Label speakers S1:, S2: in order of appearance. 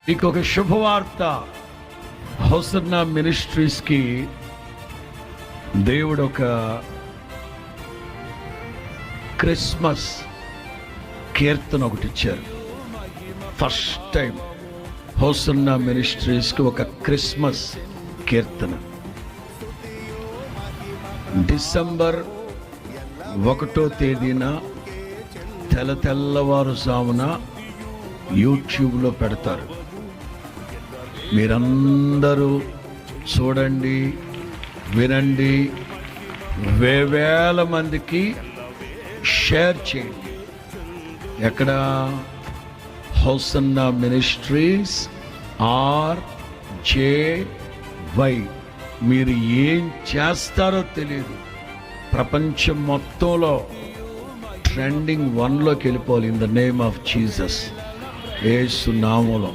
S1: మీకు ఒక శుభవార్త. హోసన్నా మినిస్ట్రీస్కి దేవుడు ఒక క్రిస్మస్ కీర్తన ఒకటి ఇచ్చారు. ఫస్ట్ టైం హోసన్నా మినిస్ట్రీస్కి ఒక క్రిస్మస్ కీర్తన. డిసెంబర్ 1వ తేదీన తెల్లవారుజామున యూట్యూబ్లో పెడతారు. మీరందరూ చూడండి, వినండి, వేల మందికి షేర్ చేయండి. ఎక్కడ? Hosanna ministries RJY. మీరు ఏం చేస్తారో తెలియదు, ప్రపంచం మొత్తంలో ట్రెండింగ్ 1లోకి వెళ్ళిపోవాలి. In the name of Jesus, యేసు నామములో.